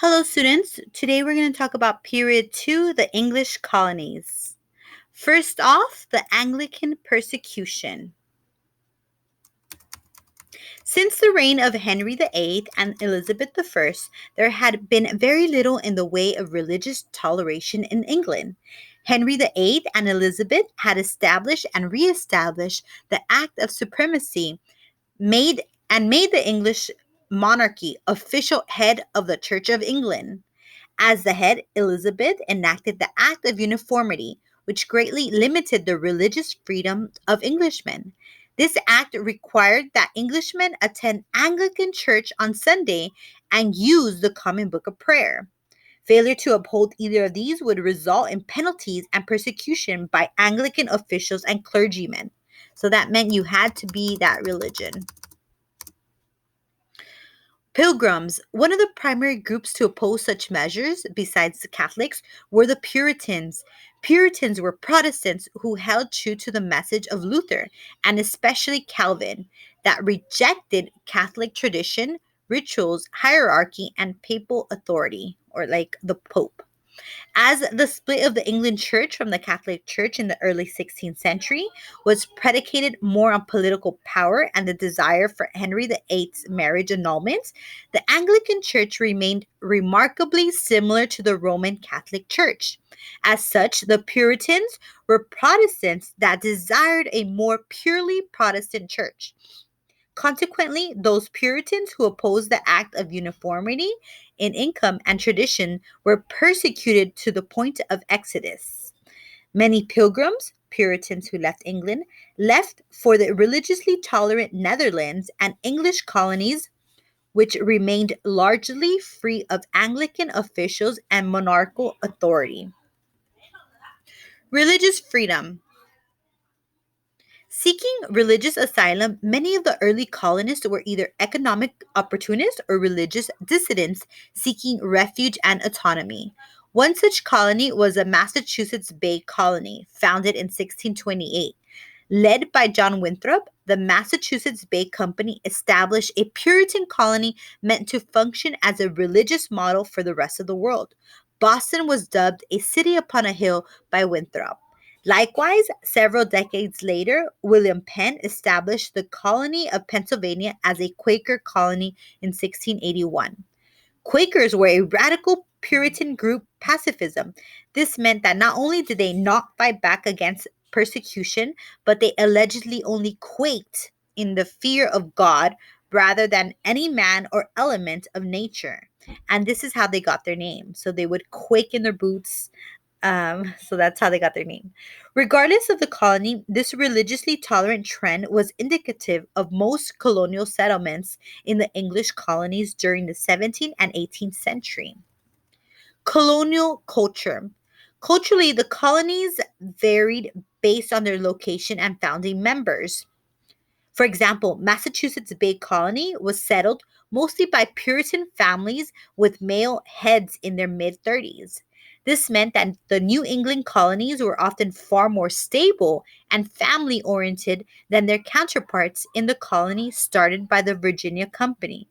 Hello, students. Today we're going to talk about period 2, the English colonies. First off, the Anglican persecution. Since the reign of Henry VIII and Elizabeth I, there had been very little in the way of religious toleration in England. Henry VIII and Elizabeth had established and reestablished the Act of Supremacy made the English monarchy official head of the Church of England. As the head, Elizabeth enacted the Act of Uniformity, which greatly limited the religious freedom of Englishmen. This act required that Englishmen attend Anglican church on Sunday and use the Common Book of Prayer. Failure to uphold either of these would result in penalties and persecution by Anglican officials and clergymen. So that meant you had to be that religion. Pilgrims, one of the primary groups to oppose such measures, besides the Catholics, were the Puritans. Puritans were Protestants who held true to the message of Luther, and especially Calvin, that rejected Catholic tradition, rituals, hierarchy, and papal authority, or like the Pope. As the split of the England Church from the Catholic Church in the early 16th century was predicated more on political power and the desire for Henry VIII's marriage annulment, the Anglican Church remained remarkably similar to the Roman Catholic Church. As such, the Puritans were Protestants that desired a more purely Protestant church. Consequently, those Puritans who opposed the Act of Uniformity in income and tradition were persecuted to the point of exodus. Many pilgrims, Puritans who left England, left for the religiously tolerant Netherlands and English colonies, which remained largely free of Anglican officials and monarchical authority. Religious freedom. Seeking religious asylum, many of the early colonists were either economic opportunists or religious dissidents seeking refuge and autonomy. One such colony was the Massachusetts Bay Colony, founded in 1628. Led by John Winthrop, the Massachusetts Bay Company established a Puritan colony meant to function as a religious model for the rest of the world. Boston was dubbed a city upon a hill by Winthrop. Likewise, several decades later, William Penn established the colony of Pennsylvania as a Quaker colony in 1681. Quakers were a radical Puritan group pacifism. This meant that not only did they not fight back against persecution, but they allegedly only quaked in the fear of God rather than any man or element of nature. And this is how they got their name. So they would quake in their boots. So that's how they got their name. Regardless of the colony, this religiously tolerant trend was indicative of most colonial settlements in the English colonies during the 17th and 18th century. Colonial culture. Culturally, the colonies varied based on their location and founding members. For example, Massachusetts Bay Colony was settled mostly by Puritan families with male heads in their mid 30s. This meant that the New England colonies were often far more stable and family oriented than their counterparts in the colony started by the Virginia Company.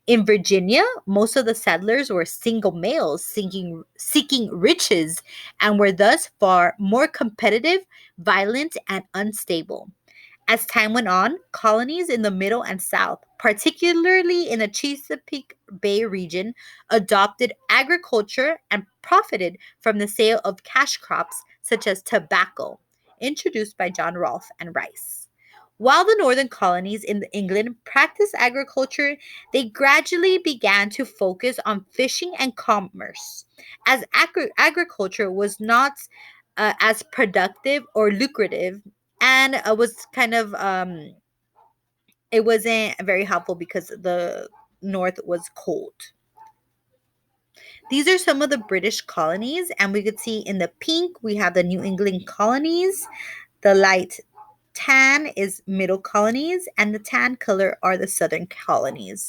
In Virginia, most of the settlers were single males seeking riches and were thus far more competitive, violent, and unstable. As time went on, colonies in the Middle and South, particularly in the Chesapeake Bay region, adopted agriculture and profited from the sale of cash crops such as tobacco, introduced by John Rolfe and Rice. While the northern colonies in England practiced agriculture, they gradually began to focus on fishing and commerce, as agriculture was not as productive or lucrative and was kind of it wasn't very helpful because the north was cold. These are some of the British colonies, and we could see in the pink we have the New England colonies. The light tan is middle colonies, and the tan color are the southern colonies.